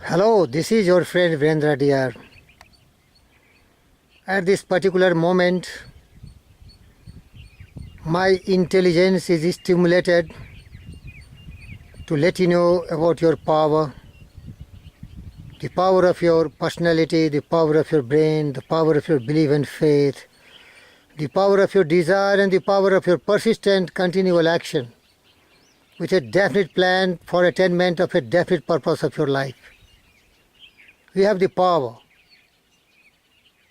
Hello, this is your friend Virendra. At this particular moment, my intelligence is stimulated to let you know about your power, the power of your personality, the power of your brain, the power of your belief and faith, the power of your desire, and the power of your persistent, continual action with a definite plan for attainment of a definite purpose of your life. You have the power.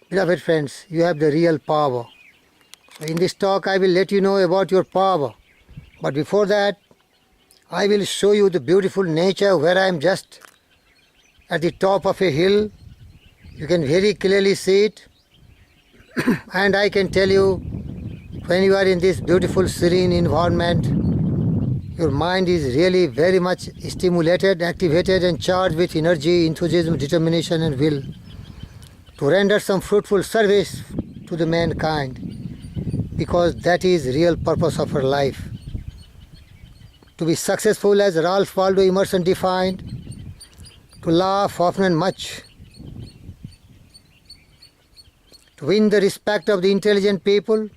Beloved friends, you have the real power. So in this talk, I will let you know about your power. But before that, I will show you the beautiful nature where I am just at the top of a hill. You can very clearly see it. And I can tell you, when you are in this beautiful, serene environment, your mind is really very much stimulated, activated, and charged with energy, enthusiasm, determination, and will to render some fruitful service to the mankind, because that is real purpose of our life. To be successful, as Ralph Waldo Emerson defined, to laugh often and much, to win the respect of the intelligent people,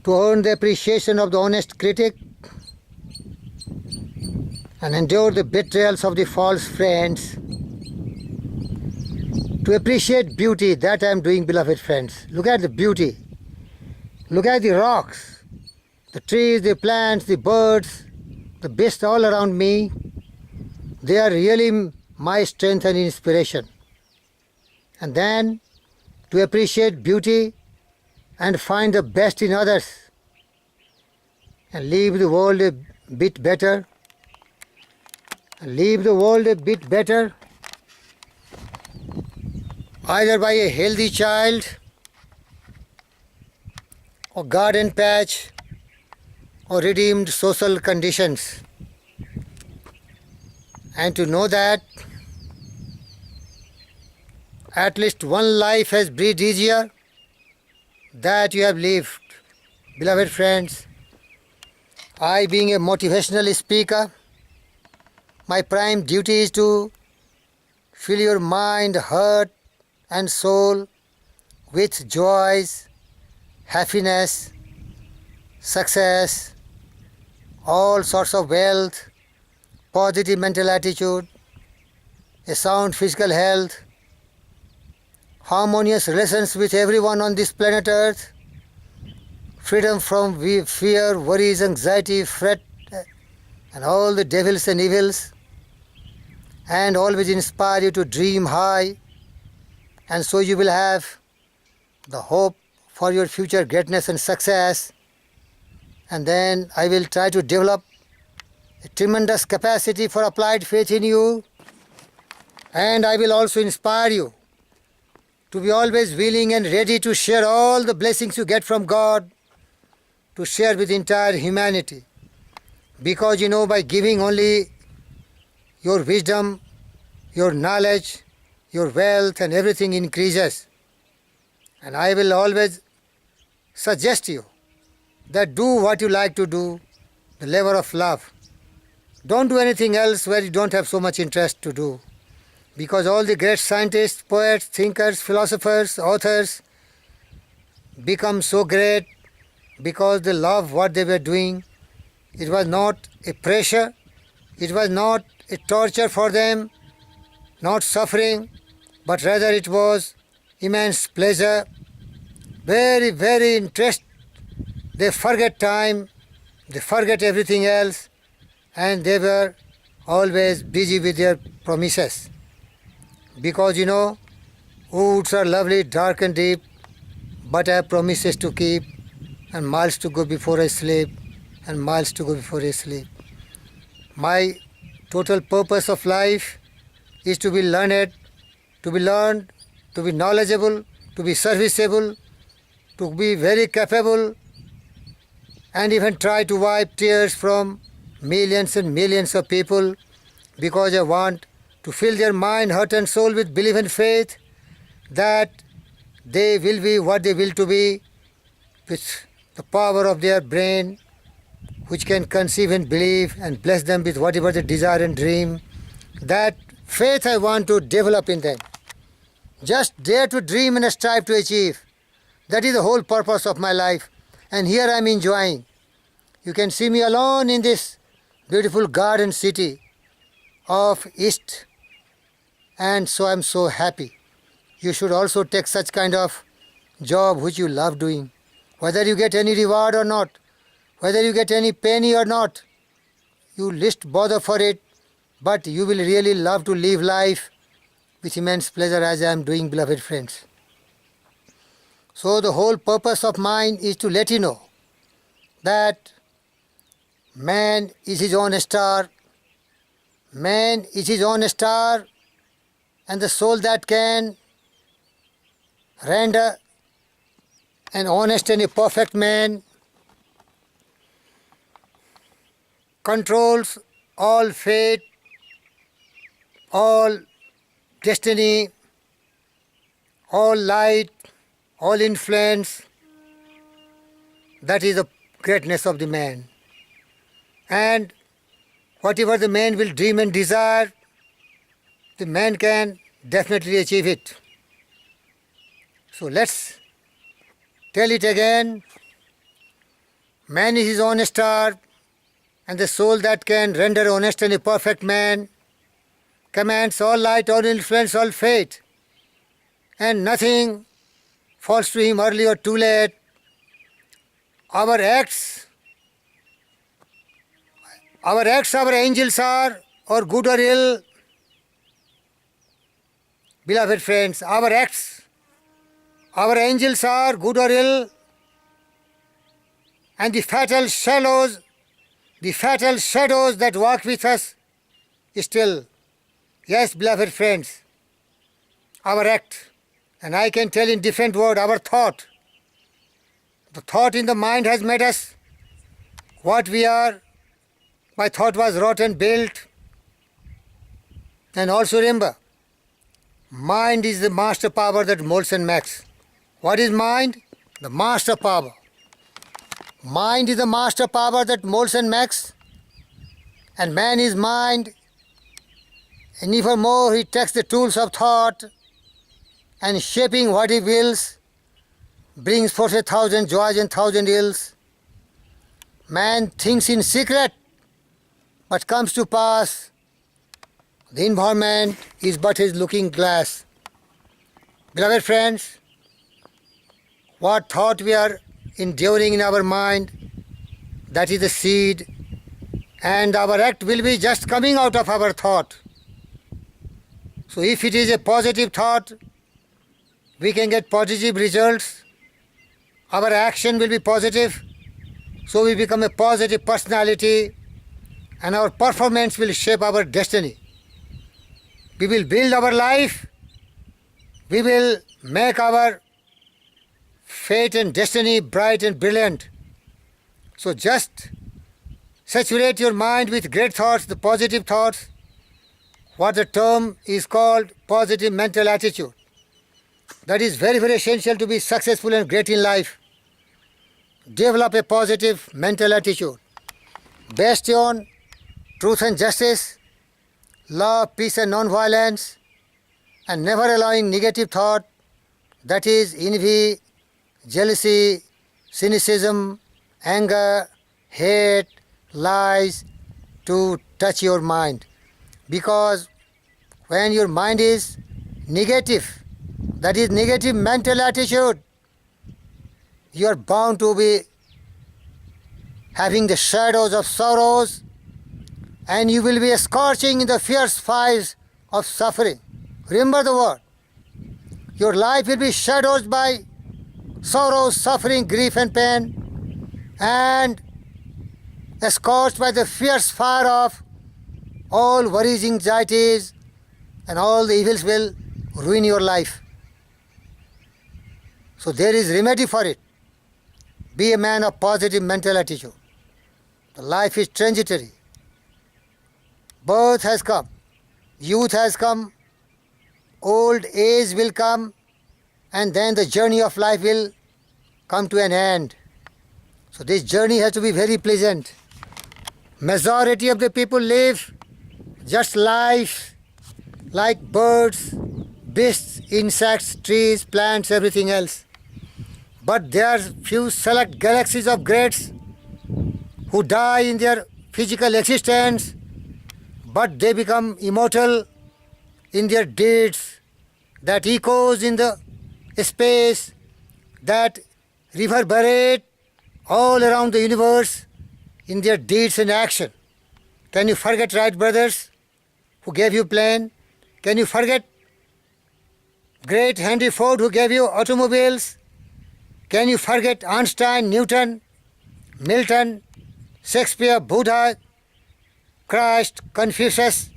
to earn the appreciation of the honest critic, and endure the betrayals of the false friends, to appreciate beauty. That I am doing, beloved friends. Look at the beauty. Look at the rocks, the trees, the plants, the birds, the beasts all around me. They are really my strength and inspiration. And then to appreciate beauty and find the best in others and leave the world a bit better. Leave the world a bit better, either by a healthy child, or garden patch, or redeemed social conditions. And to know that at least one life has breathed easier that you have lived. Beloved friends, I, being a motivational speaker, my prime duty is to fill your mind, heart, and soul with joys, happiness, success, all sorts of wealth, positive mental attitude, a sound physical health, harmonious relations with everyone on this planet Earth, freedom from fear, worries, anxiety, fret, and all the devils and evils, and always inspire you to dream high, and so you will have the hope for your future greatness and success. And then I will try to develop a tremendous capacity for applied faith in you, and I will also inspire you to be always willing and ready to share all the blessings you get from God, to share with entire humanity. Because by giving only your wisdom, your knowledge, your wealth, and everything increases. And I will always suggest you that do what you like to do, the labor of love. Don't do anything else where you don't have so much interest to do. Because all the great scientists, poets, thinkers, philosophers, authors become so great because they love what they were doing. It was not a pressure, it was not a torture for them, not suffering, but rather it was immense pleasure, very, very interest. They forget time, they forget everything else, and they were always busy with their promises. Because woods are lovely, dark and deep, but I have promises to keep, and miles to go before I sleep, and miles to go before I sleep. My total purpose of life is to be learned, to be learned, to be knowledgeable, to be serviceable, to be very capable, and even try to wipe tears from millions and millions of people, because I want to fill their mind, heart and soul with belief and faith that they will be what they will to be with the power of their brain, which can conceive and believe and bless them with whatever they desire and dream. That faith I want to develop in them. Just dare to dream and strive to achieve. That is the whole purpose of my life. And here I am enjoying. You can see me alone in this beautiful garden city of East. And so I am so happy. You should also take such kind of job which you love doing. Whether you get any reward or not, whether you get any penny or not, you least bother for it, but you will really love to live life with immense pleasure as I am doing, beloved friends. So the whole purpose of mine is to let you know that man is his own star. Man is his own star, and the soul that can render an honest and a perfect man controls all fate, all destiny, all light, all influence. That is the greatness of the man. And whatever the man will dream and desire, the man can definitely achieve it. So let's tell it again. Man is his own star, and the soul that can render honest and a perfect man commands all light, all influence, all fate, and nothing falls to him early or too late. Our acts, our angels are, or good or ill. Beloved friends, our acts, our angels are good or ill, and the fatal shadows that walk with us still. Yes, beloved friends, our act, and I can tell in different word, our thought. The thought in the mind has made us what we are. My thought was wrought and built. And also remember, mind is the master power that molds and makes. What is mind? The master power. Mind is the master power that molds and makes. And man is mind. And even more, he takes the tools of thought and shaping what he wills, brings forth 1,000 joys and 1,000 ills. Man thinks in secret, but comes to pass. The environment is but his looking glass. Beloved friends, what thought we are enduring in our mind, that is the seed, and our act will be just coming out of our thought. So if it is a positive thought, we can get positive results. Our action will be positive, so we become a positive personality, and our performance will shape our destiny. We will build our life, we will make our fate and destiny bright and brilliant. So just saturate your mind with great thoughts, the positive thoughts, what the term is called positive mental attitude. That is very, very essential to be successful and great in life. Develop a positive mental attitude based on truth and justice, love, peace and non-violence, and never allowing negative thought, that is envy, jealousy, cynicism, anger, hate, lies, to touch your mind. Because when your mind is negative, that is negative mental attitude, you are bound to be having the shadows of sorrows, and you will be scorching in the fierce fires of suffering. Remember the word. Your life will be shadowed by sorrow, suffering, grief and pain, and scorched by the fierce fire of all worries, anxieties, and all the evils will ruin your life. So there is remedy for it. Be a man of positive mental attitude. The life is transitory. Birth has come, youth has come, old age will come, and then the journey of life will come to an end. So this journey has to be very pleasant. Majority of the people live just life like birds, beasts, insects, trees, plants, everything else. But there are few select galaxies of greats who die in their physical existence, but they become immortal in their deeds that echoes in the space, that reverberate all around the universe in their deeds and action. Can you forget Wright brothers who gave you plane? Can you forget great Henry Ford who gave you automobiles? Can you forget Einstein, Newton, Milton, Shakespeare, Buddha, Christ, Confucius,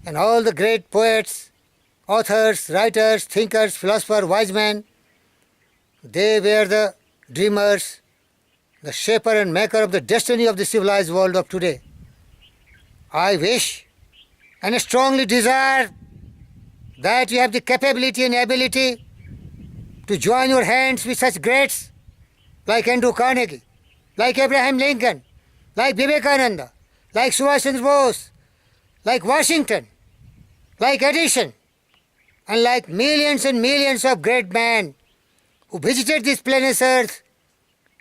and all the great poets, authors, writers, thinkers, philosophers, wise men? They were the dreamers, the shaper and maker of the destiny of the civilized world of today. I wish and strongly desire that you have the capability and ability to join your hands with such greats like Andrew Carnegie, like Abraham Lincoln, like Vivekananda, like Subhash Chandra Bose, like Washington, like Edison, and like millions and millions of great men who visited this planet Earth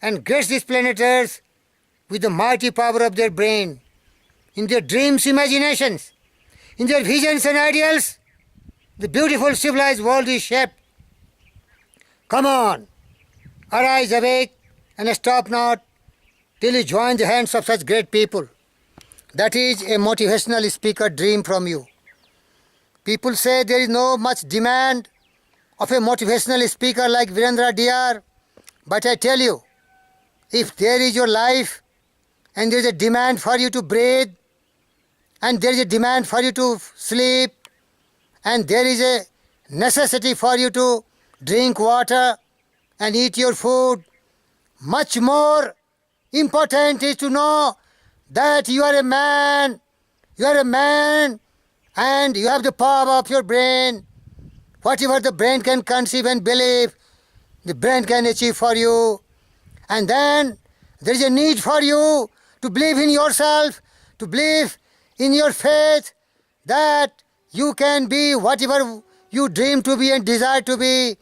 and graced this planet Earth with the mighty power of their brain, in their dreams, imaginations, in their visions and ideals. The beautiful civilized world is shaped. Come on, arise, awake, and stop not till you join the hands of such great people. That is a motivational speaker dream from you. People say there is no much demand of a motivational speaker like Virendra, but I tell you, if there is your life and there is a demand for you to breathe, and there is a demand for you to sleep, and there is a necessity for you to drink water and eat your food, much more important is to know that you are a man, and you have the power of your brain. Whatever the brain can conceive and believe, the brain can achieve for you. And then there is a need for you to believe in yourself, to believe in your faith that you can be whatever you dream to be and desire to be.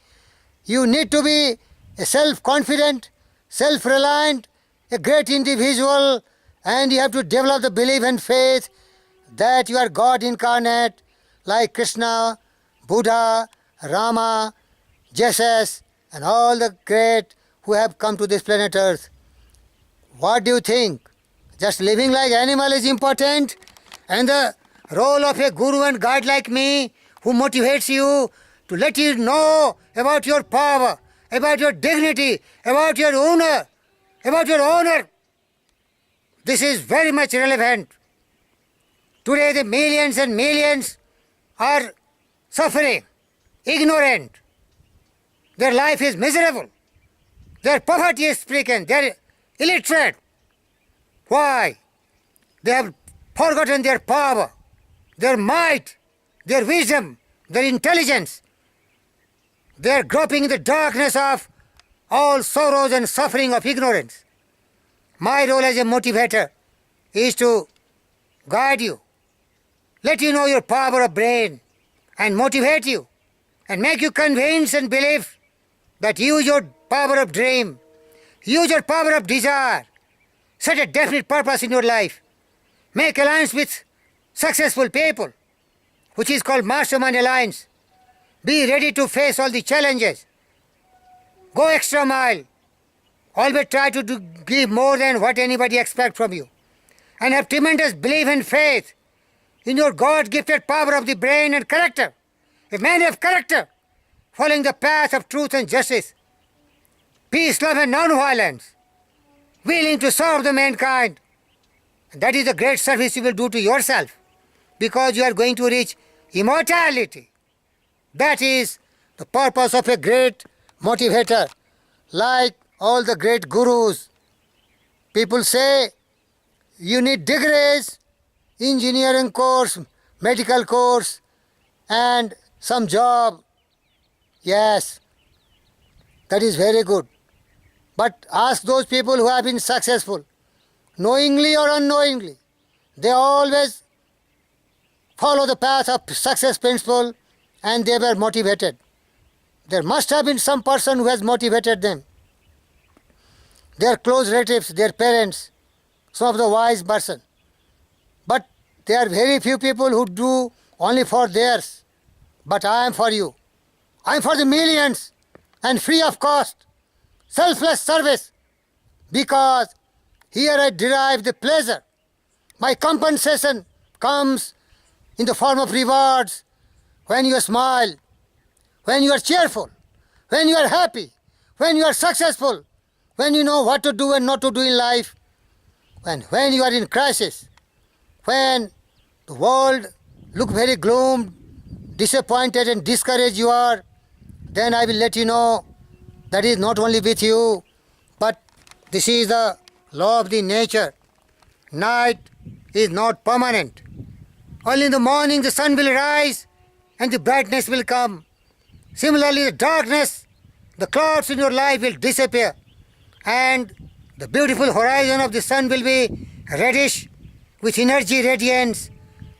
You need to be a self-confident, self-reliant, a great individual, and you have to develop the belief and faith that you are God incarnate, like Krishna, Buddha, Rama, Jesus, and all the great who have come to this planet Earth. What do you think? Just living like animal is important, and the role of a guru and guide like me who motivates you to let you know about your power, about your dignity, about your honor, This is very much relevant. Today the millions and millions are suffering, ignorant. Their life is miserable. Their poverty is stricken. They are illiterate. Why? They have forgotten their power, their might, their wisdom, their intelligence. They are groping in the darkness of all sorrows and suffering of ignorance. My role as a motivator is to guide you, let you know your power of brain, and motivate you, and make you convinced and believe that use your power of dream, use your power of desire, set a definite purpose in your life, make alliance with successful people, which is called mastermind alliance. Be ready to face all the challenges. Go extra mile. Always try to give more than what anybody expects from you. And have tremendous belief and faith in your God-gifted power of the brain and character. A man of character, following the path of truth and justice, peace, love and non-violence, willing to serve the mankind. And that is the great service you will do to yourself, because you are going to reach immortality. That is the purpose of a great motivator, like all the great gurus. People say you need degrees, engineering course, medical course, and some job. Yes, that is very good. But ask those people who have been successful, knowingly or unknowingly. They always follow the path of success principle, and they were motivated. There must have been some person who has motivated them. Their close relatives, their parents, some of the wise person. But there are very few people who do only for theirs. But I am for you. I am for the millions and free of cost, selfless service, because here I derive the pleasure. My compensation comes in the form of rewards when you smile, when you are cheerful, when you are happy, when you are successful, when you know what to do and not to do in life, when you are in crisis, when the world look very gloomed, disappointed and discouraged you are, then I will let you know that is not only with you, but this is the law of the nature. Night is not permanent. Only in the morning the sun will rise and the brightness will come. Similarly, the darkness, the clouds in your life will disappear, and the beautiful horizon of the sun will be reddish with energy, radiance,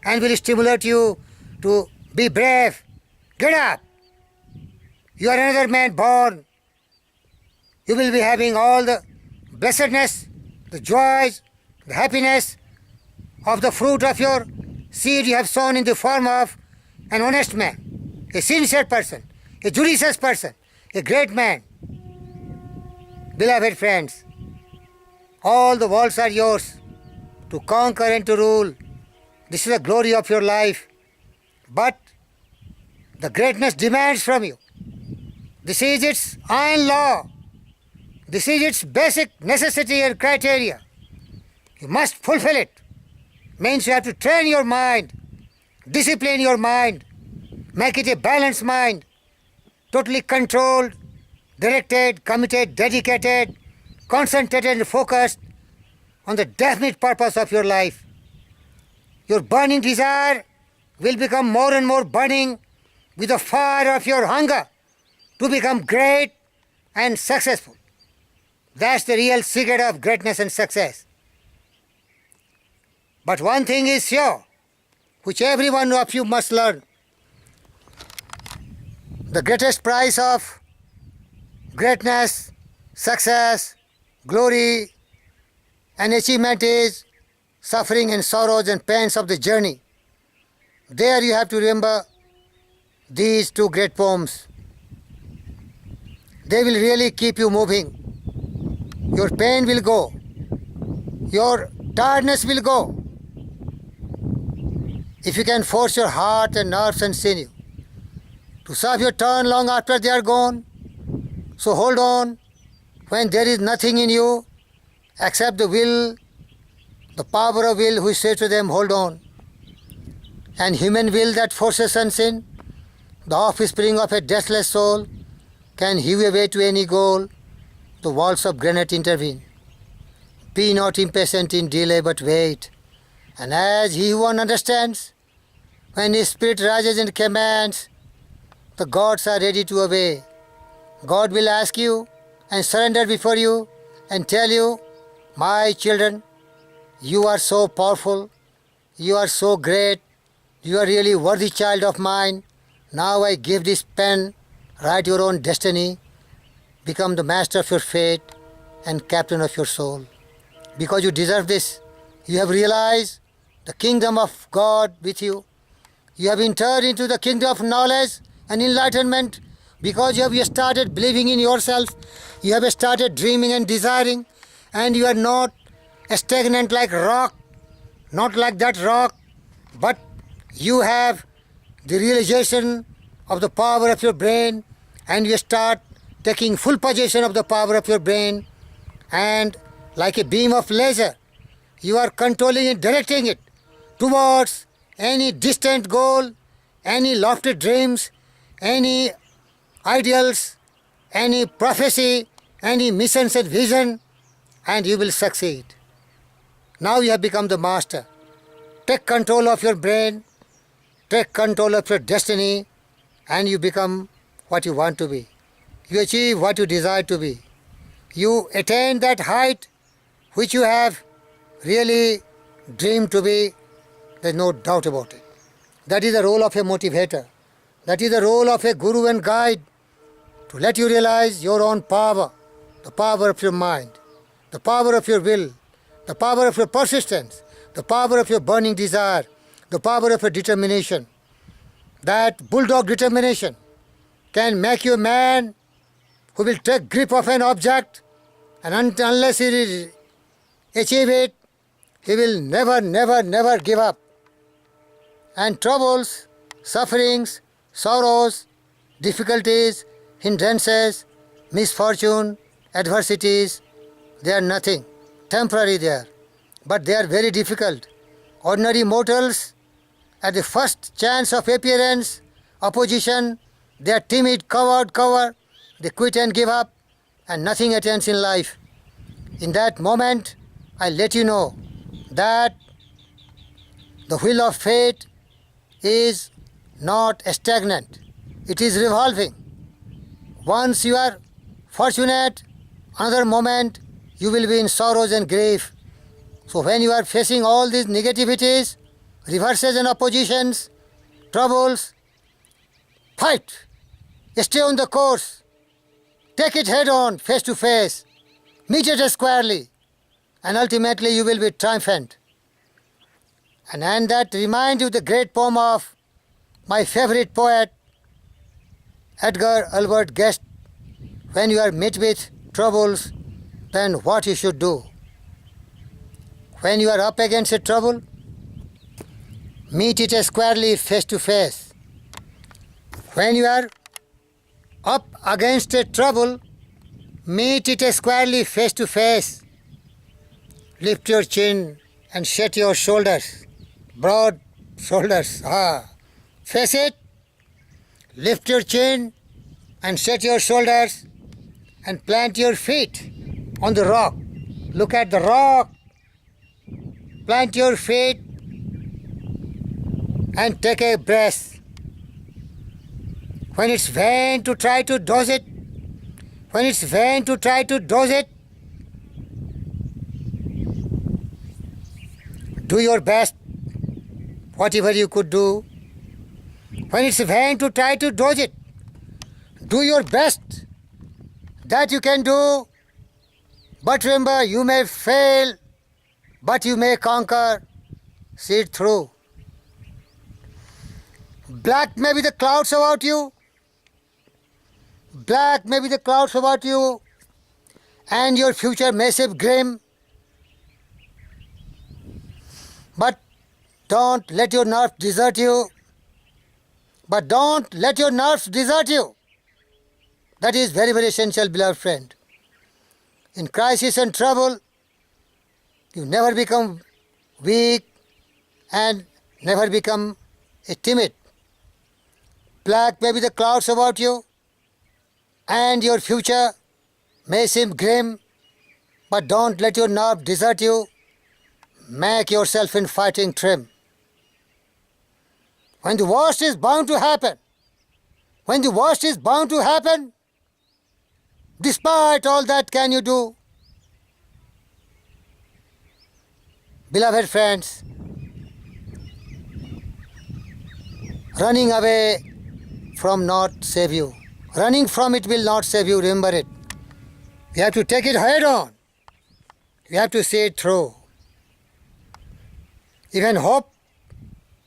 and will stimulate you to be brave. Get up. You are another man born. You will be having all the blessedness, the joys, the happiness of the fruit of your seed you have sown in the form of an honest man, a sincere person, a judicious person, a great man. Beloved friends, all the worlds are yours to conquer and to rule. This is the glory of your life. But the greatness demands from you. This is its iron law. This is its basic necessity and criteria. You must fulfill it. Means you have to train your mind, discipline your mind, make it a balanced mind, totally controlled, directed, committed, dedicated, concentrated and focused on the definite purpose of your life. Your burning desire will become more and more burning with the fire of your hunger to become great and successful. That's the real secret of greatness and success. But one thing is sure, which every one of you must learn. The greatest price of greatness, success, glory, and achievement is suffering and sorrows and pains of the journey. There you have to remember these two great poems. They will really keep you moving. Your pain will go. Your tiredness will go. If you can force your heart and nerves and sinew to serve your turn long after they are gone, so hold on when there is nothing in you except the will, the power of will which says to them, hold on. And human will that forces unseen, the offspring of a deathless soul, can hew a way to any goal. The walls of granite intervene. Be not impatient in delay, but wait. And as he who understands, when his spirit rises and commands, the gods are ready to obey. God will ask you and surrender before you and tell you, my children, you are so powerful, you are so great, you are really worthy child of mine. Now I give this pen, write your own destiny, become the master of your fate and captain of your soul. Because you deserve this, you have realized the kingdom of God with you. You have entered into the kingdom of knowledge and enlightenment because you have started believing in yourself. You have started dreaming and desiring, and you are not stagnant like rock, not like that rock, but you have the realization of the power of your brain, and you start taking full possession of the power of your brain, and like a beam of laser, you are controlling and directing it towards any distant goal, any lofty dreams, any ideals, any prophecy, any missions and vision, and you will succeed. Now you have become the master. Take control of your brain, take control of your destiny, and you become what you want to be. You achieve what you desire to be. You attain that height which you have really dream to be, there's no doubt about it. That is the role of a motivator. That is the role of a guru and guide, to let you realize your own power, the power of your mind, the power of your will, the power of your persistence, the power of your burning desire, the power of your determination. That bulldog determination can make you a man who will take grip of an object, and unless he will achieve it, he will never give up. And troubles, sufferings, sorrows, difficulties, hindrances, misfortune, adversities, they are nothing, temporary they are, but they are very difficult. Ordinary mortals, at the first chance of appearance, opposition, they are timid, coward, they quit and give up, and nothing attains in life. In that moment, I let you know that the wheel of fate is not stagnant. It is revolving. Once you are fortunate, another moment you will be in sorrows and grief. So when you are facing all these negativities, reverses and oppositions, troubles, fight. Stay on the course. Take it head on, face to face. Meet it squarely. And ultimately you will be triumphant. And that reminds you the great poem of my favorite poet, Edgar Albert Guest. When you are met with troubles, then what you should do? When you are up against a trouble, meet it squarely, face to face. When you are up against a trouble, meet it squarely, face to face. Lift your chin and set your shoulders, broad shoulders. Face it, lift your chin and set your shoulders and plant your feet on the rock. Look at the rock. Plant your feet and take a breath. When it's vain to try to dodge it, do your best, whatever you could do. When it's vain to try to dodge it, do your best that you can do. But remember, you may fail, but you may conquer. See it through. Black may be the clouds about you. Black may be the clouds about you, and your future may seem grim. But don't let your nerves desert you. That is very, very essential, beloved friend. In crisis and trouble, you never become weak and never become a timid. Black may be the clouds about you, and your future may seem grim, but don't let your nerve desert you. Make yourself in fighting trim. When the worst is bound to happen, despite all that, can you do? Beloved friends, running away from not save you. Running from it will not save you, remember it. You have to take it head on. You have to see it through. Even hope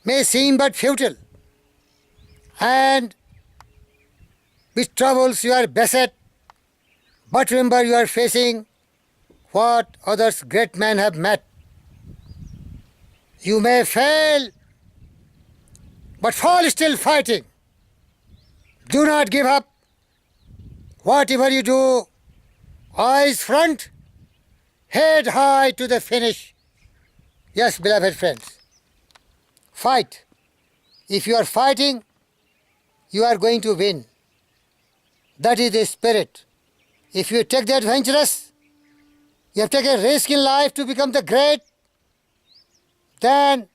may seem but futile, and with troubles you are beset, but remember you are facing what others great men have met. You may fail, but fall still fighting. Do not give up. Whatever you do, eyes front, head high to the finish. Yes, beloved friends, fight. If you are fighting, you are going to win. That is the spirit. If you take the adventurous, you have taken a risk in life to become the great, then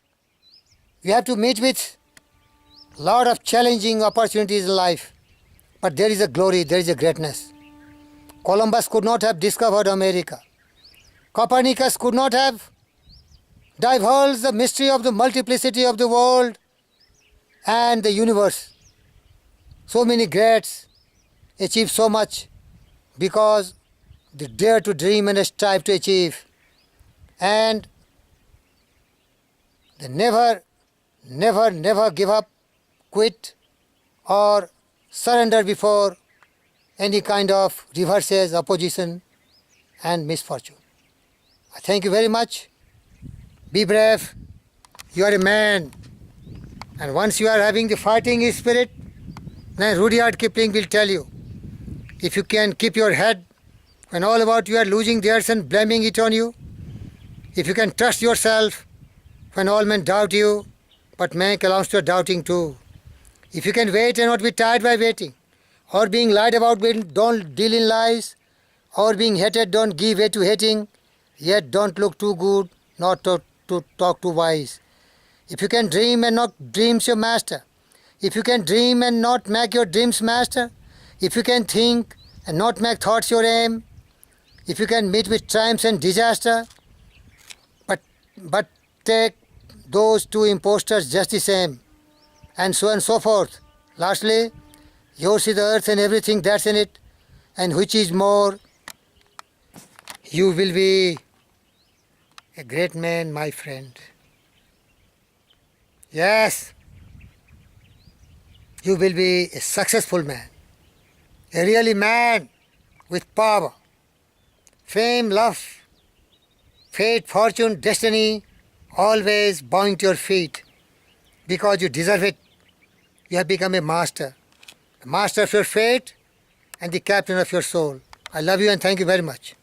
you have to meet with a lot of challenging opportunities in life. But there is a glory, there is a greatness. Columbus could not have discovered America. Copernicus could not have divulge the mystery of the multiplicity of the world and the universe. So many greats achieve so much because they dare to dream and strive to achieve. And they never give up, quit, or surrender before any kind of reverses, opposition, and misfortune. I thank you very much. Be brave. You are a man. And once you are having the fighting spirit, then Rudyard Kipling will tell you, if you can keep your head when all about you are losing theirs and blaming it on you, if you can trust yourself when all men doubt you, but man allows to doubting too. If you can wait and not be tired by waiting, or being lied about, don't deal in lies, or being hated, don't give way to hating, yet don't look too good, not to talk too wise. If you can dream and not dreams your master, if you can dream and not make your dreams master, if you can think and not make thoughts your aim, if you can meet with triumphs and disaster, but take those two impostors just the same, and so on and so forth. Lastly, yours is the earth and everything that's in it, and which is more, you will be a great man, my friend. Yes, you will be a successful man, a really man with power, fame, love, fate, fortune, destiny, always bowing to your feet because you deserve it. You have become a master of your fate and the captain of your soul. I love you and thank you very much.